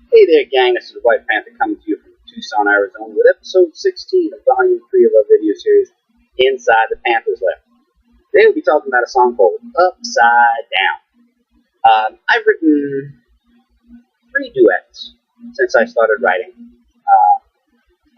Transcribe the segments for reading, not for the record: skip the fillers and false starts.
Hey there, gang. This is White Panther coming to you from Tucson, Arizona, with episode 16 of Volume 3 of our video series, Inside the Panther's Lair. Today we'll be talking about a song called Upside Down. I've written 3 duets since I started writing.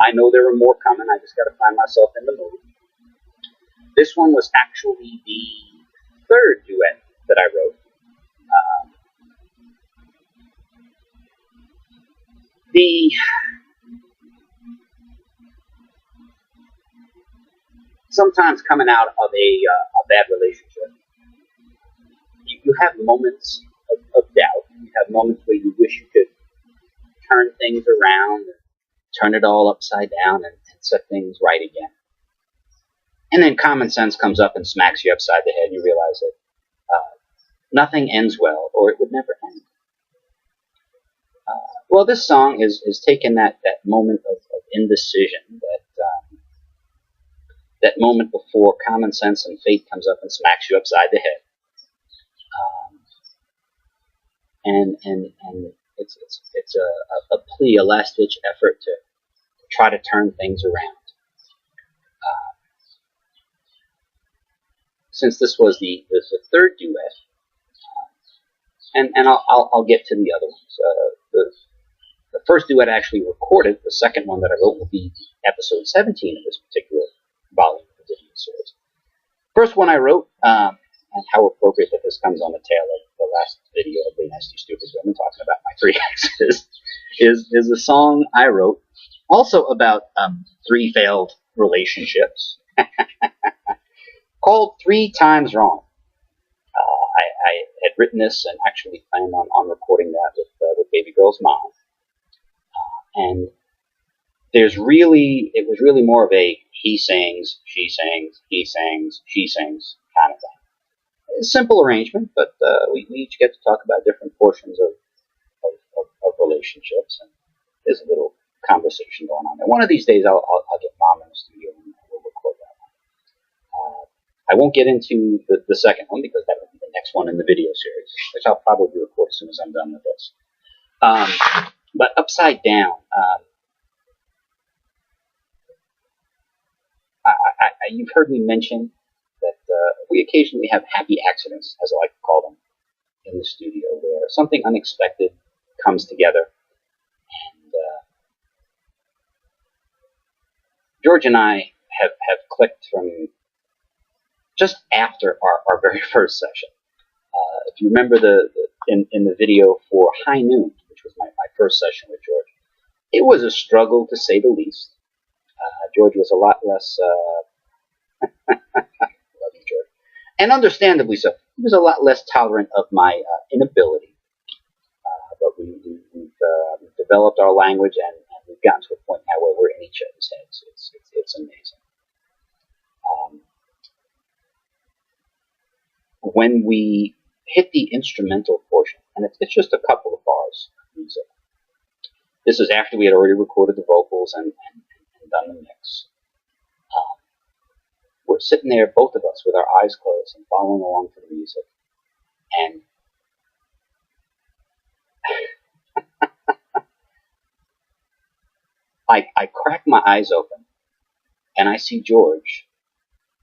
I know there are more coming. I just got to find myself in the mood. This one was actually the 3rd duet that I wrote. Sometimes coming out of a bad relationship, you have moments of doubt. You have moments where you wish you could turn things around, turn it all upside down, and set things right again. And then common sense comes up and smacks you upside the head, and you realize that nothing ends well, or it would never end. Well, this song is taking that moment of indecision, that moment before common sense and fate comes up and smacks you upside the head, and it's a plea, a last ditch effort to try to turn things around. Since this was the 3rd duet, and I'll get to the other ones. The first duet I actually recorded. The second one that I wrote will be episode 17 of this particular volume of the video series. First one I wrote, and how appropriate that this comes on the tail of the last video of the Nasty Stupid Women talking about my 3 exes, is a song I wrote also about 3 failed relationships called 3 Times Wrong. I had written this and actually planned on recording that with baby girl's mom. And it was really more of a he sings, she sings, he sings, she sings kind of thing. A simple arrangement, but we each get to talk about different portions of relationships, and there's a little conversation going on there. One of these days I'll get mom in the studio and we'll record that one. I won't get into the second one because that will be the next one in the video series, which I'll probably record as soon as I'm done with this. But Upside Down, you've heard me mention that we occasionally have happy accidents, as I like to call them, in the studio, where something unexpected comes together. And George and I have clicked from just after our very first session. If you remember in the video for High Noon, which was my first session with George, it was a struggle to say the least. George was a lot less, love you, George, and understandably so, he was a lot less tolerant of my inability. But we've developed our language, and we've gotten to a point now where we're in each other's heads. It's amazing. When we hit the instrumental portion, and it's just a couple of bars of music. This is after we had already recorded the vocals and done the mix. We're sitting there, both of us, with our eyes closed and following along to the music. And I crack my eyes open, and I see George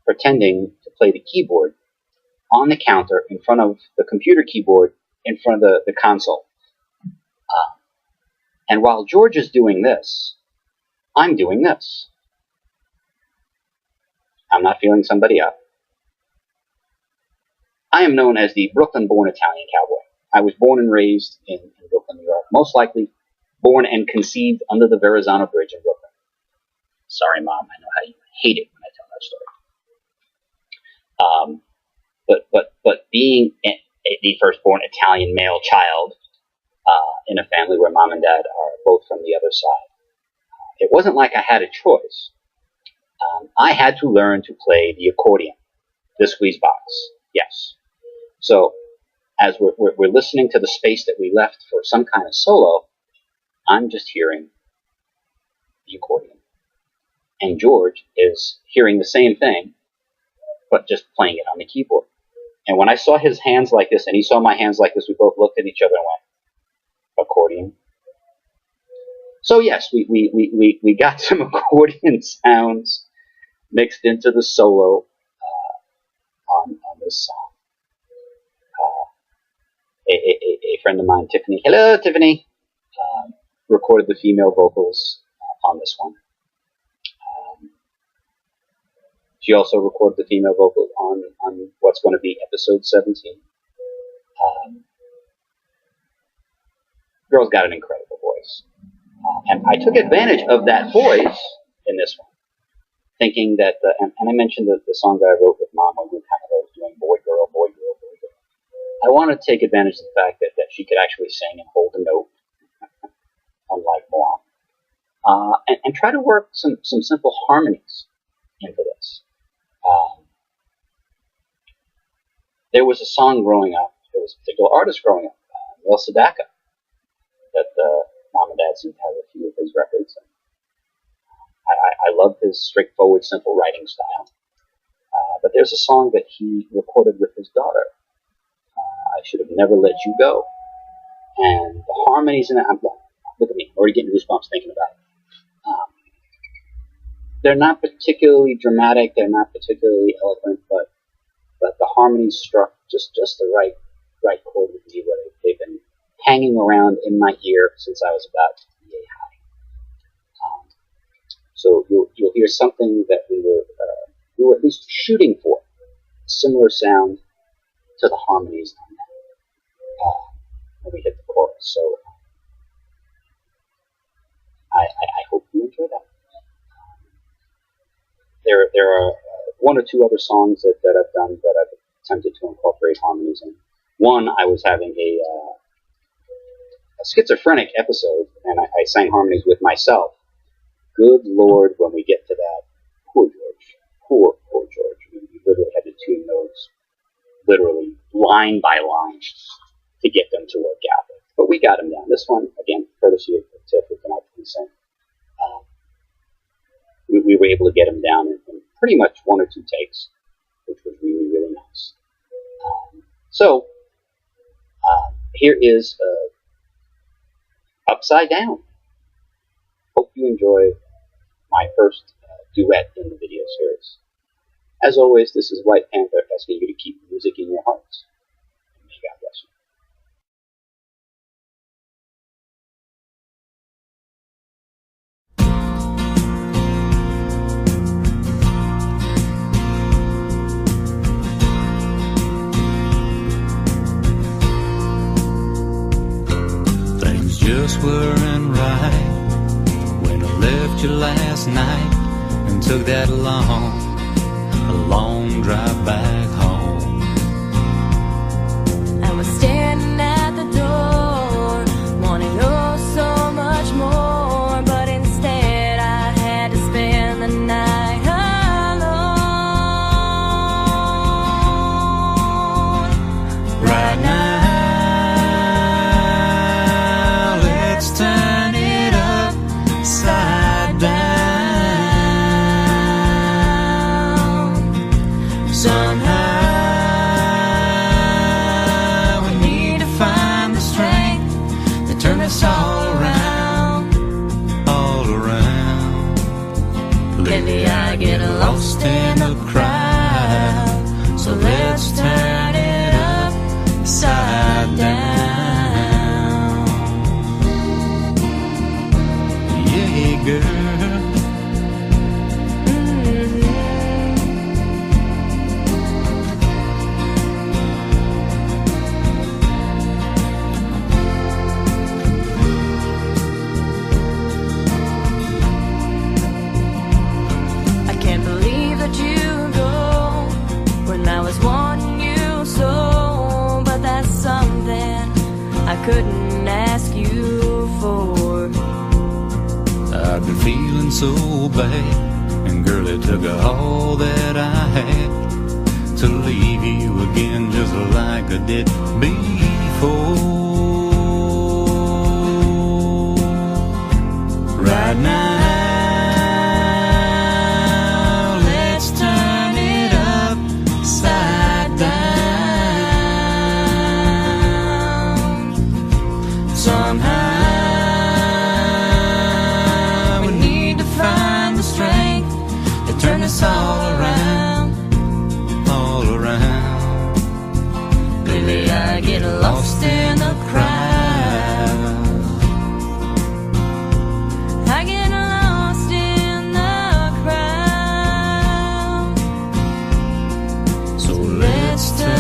pretending to play the keyboard on the counter in front of the computer keyboard in front of the console. And while George is doing this, I'm doing this. I'm not feeling somebody up. I am known as the Brooklyn-born Italian cowboy. I was born and raised in Brooklyn, New York, most likely born and conceived under the Verrazano Bridge in Brooklyn. Sorry, Mom, I know how you hate it when I tell that story. But being the firstborn Italian male child in a family where Mom and Dad are both from the other side, it wasn't like I had a choice. I had to learn to play the accordion, the squeeze box, yes. So as we're listening to the space that we left for some kind of solo, I'm just hearing the accordion. And George is hearing the same thing, but just playing it on the keyboard. And when I saw his hands like this, and he saw my hands like this, we both looked at each other and went, accordion, So yes, we got some accordion sounds mixed into the solo on this song. A friend of mine, Tiffany, hello Tiffany, recorded the female vocals on this one. She also recorded the female vocals on what's going to be episode 17. Girl's got an incredible voice. And I took advantage of that voice in this one, thinking that, and I mentioned the song that I wrote with Mom when we kind of was doing boy, girl, boy, girl, boy, girl. I wanted to take advantage of the fact that she could actually sing and hold a note, unlike Mom, and try to work some simple harmonies into this. There was a song growing up, there was a particular artist growing up, Neil Sedaka, that Mom and Dad seemed to have a few of his records. And I love his straightforward, simple writing style. But there's a song that he recorded with his daughter, I Should Have Never Let You Go. And the harmonies in it, look at me, I'm already getting goosebumps thinking about it. They're not particularly dramatic, they're not particularly eloquent, but the harmonies struck just the right chord with me, where they've been hanging around in my ear since I was about yay high. So you'll hear something that we were at least shooting for, a similar sound to the harmonies on that when we hit the chorus. So I hope you enjoy that. There are one or two other songs that I've done that I've attempted to incorporate harmonies in. One, I was having a schizophrenic episode, and I sang harmonies with myself. Good Lord, when we get to that, poor George, poor George. We literally had to tune those, literally line by line, to get them to work out. But we got them down. This one, again, courtesy of Tiff, who can actually sing. We were able to get them down in pretty much one or two takes, which was really, really nice. So here is Upside Down. Hope you enjoy my first duet in the video series. As always, this is White Panther asking you to keep music in your hearts. And may God bless you. Just weren't right when I left you last night and took that long drive back home. I was standing at the door, wanting oh so much more, but instead I had to spend the night alone. Right now, turn it upside down. Somehow we need to find the strength to turn this all around, all around. Lately I get lost in the crowd, so let's turn it upside down. Girl. I can't believe that you go when I was wanting you so, but that's something I couldn't ask you for. I've been feeling so bad, and girl, it took all that I had to leave you again, just like I did before. Right now, let's turn it upside down. Somehow I get lost in the crowd. I get lost in the crowd. So let's turn